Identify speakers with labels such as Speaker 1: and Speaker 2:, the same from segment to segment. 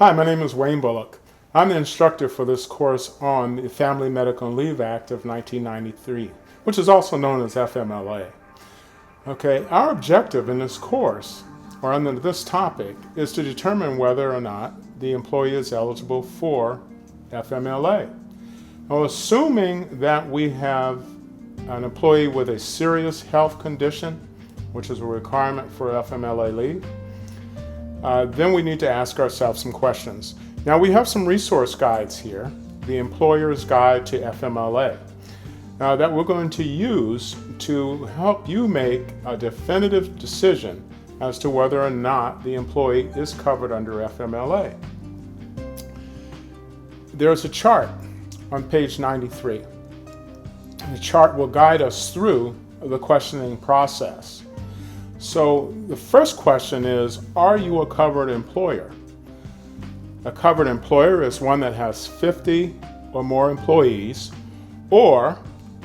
Speaker 1: Hi, my name is Wayne Bullock. I'm the instructor for this course on the Family Medical Leave Act of 1993, which is also known as FMLA. Okay, our objective in this course, or under this topic, is to determine whether or not the employee is eligible for FMLA. Now, assuming that we have an employee with a serious health condition, which is a requirement for FMLA leave, then we need to ask ourselves some questions. Now, we have some resource guides here, the Employer's Guide to FMLA, that we're going to use to help you make a definitive decision as to whether or not the employee is covered under FMLA. There's a chart on page 93. The chart will guide us through the questioning process. So the first question is, are you a covered employer? A covered employer is one that has 50 or more employees, or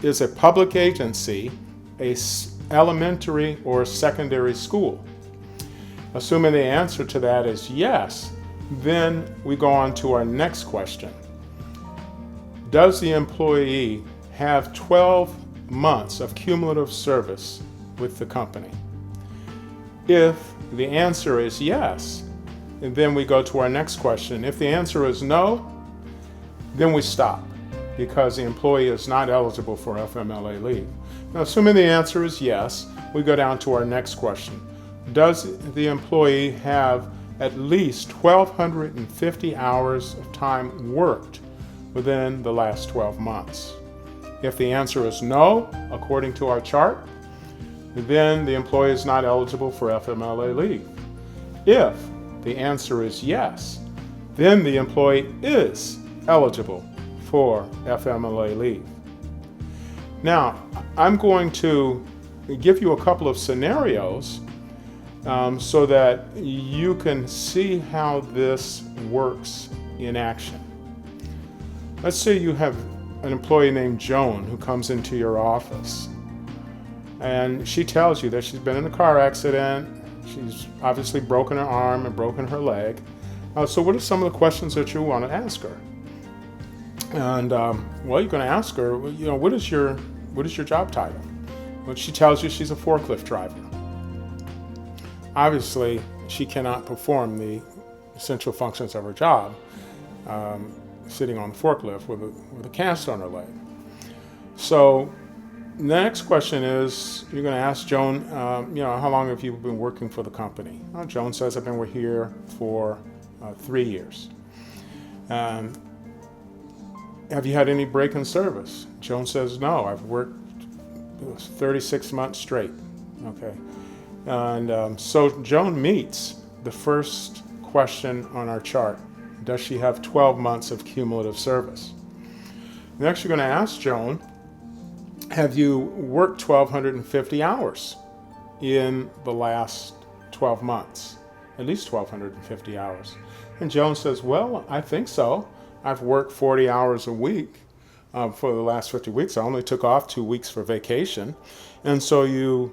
Speaker 1: is a public agency, a elementary or secondary school. Assuming the answer to that is yes, then we go on to our next question. Does the employee have 12 months of cumulative service with the company? If the answer is yes, and then we go to our next question. If the answer is no, then we stop because the employee is not eligible for FMLA leave. Now, assuming the answer is yes, we go down to our next question. Does the employee have at least 1,250 hours of time worked within the last 12 months? If the answer is no, according to our chart, then the employee is not eligible for FMLA leave. If the answer is yes, then the employee is eligible for FMLA leave. Now, I'm going to give you a couple of scenarios so that you can see how this works in action. Let's say you have an employee named Joan who comes into your office, and she tells you that she's been in a car accident. She's obviously broken her arm and broken her leg. So what are some of the questions that you want to ask her? And well, you're going to ask her, what is your job title? Well, she tells you she's a forklift driver. Obviously, she cannot perform the essential functions of her job, sitting on the forklift with a cast on her leg. So the next question is, you're going to ask Joan, how long have you been working for the company? Well, Joan says, I've been here for 3 years. Have you had any break in service? Joan says, no, I've worked 36 months straight. Okay. And so Joan meets the first question on our chart. Does she have 12 months of cumulative service? Next, you're going to ask Joan, have you worked 1,250 hours in the last 12 months? At least 1,250 hours. And Joan says, well, I think so. I've worked 40 hours a week for the last 50 weeks. I only took off 2 weeks for vacation. And so you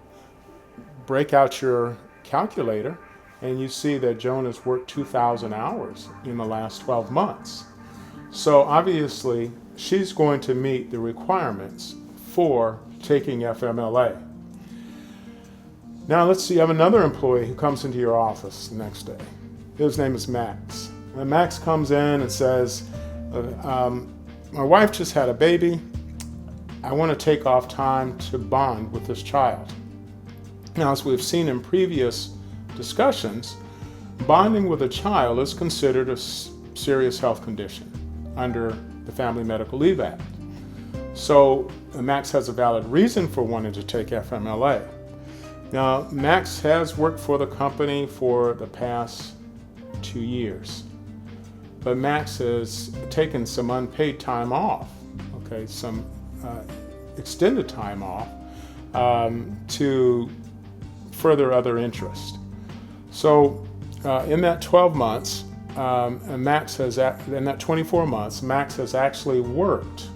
Speaker 1: break out your calculator and you see that Joan has worked 2,000 hours in the last 12 months. So obviously, she's going to meet the requirements for taking FMLA. Now let's see, you have another employee who comes into your office the next day. His name is Max. And Max comes in and says, my wife just had a baby. I want to take off time to bond with this child. Now, as we've seen in previous discussions, bonding with a child is considered a serious health condition under the Family Medical Leave Act. So Max has a valid reason for wanting to take FMLA. Now, Max has worked for the company for the past 2 years, but Max has taken some unpaid time off, some extended time off to further other interests. So in that 12 months, in that 24 months, Max has actually worked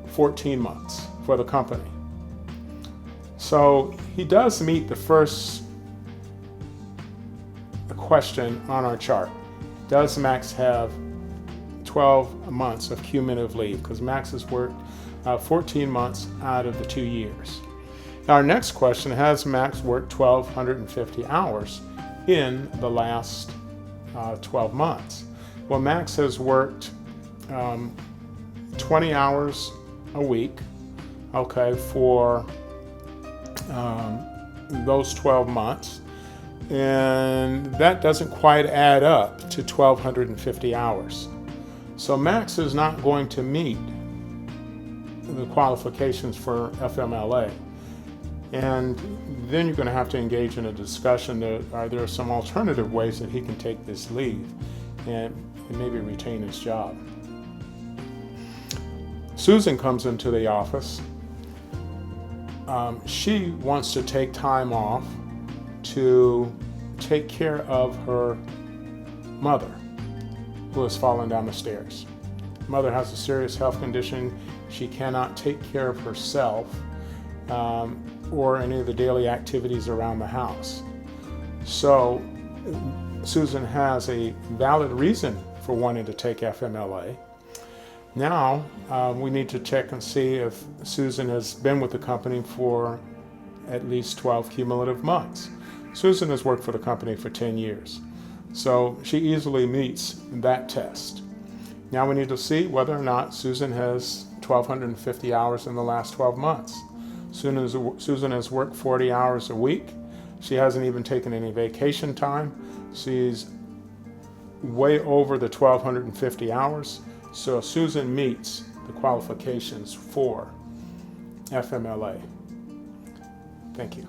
Speaker 1: 14 months for the company. So he does meet the first question on our chart. Does Max have 12 months of cumulative leave? Because Max has worked 14 months out of the 2 years. Now our next question, has Max worked 1,250 hours in the last 12 months? Well, Max has worked 20 hours a week, okay, for those 12 months. And that doesn't quite add up to 1,250 hours. So Max is not going to meet the qualifications for FMLA. And then you're going to have to engage in a discussion that are there some alternative ways that he can take this leave and maybe retain his job. Susan comes into the office. She wants to take time off to take care of her mother, who has fallen down the stairs. Mother has a serious health condition. She cannot take care of herself or any of the daily activities around the house. So Susan has a valid reason for wanting to take FMLA. Now we need to check and see if Susan has been with the company for at least 12 cumulative months. Susan has worked for the company for 10 years, so she easily meets that test. Now we need to see whether or not Susan has 1,250 hours in the last 12 months. Susan has worked 40 hours a week. She hasn't even taken any vacation time. She's way over the 1,250 hours. So Susan meets the qualifications for FMLA. Thank you.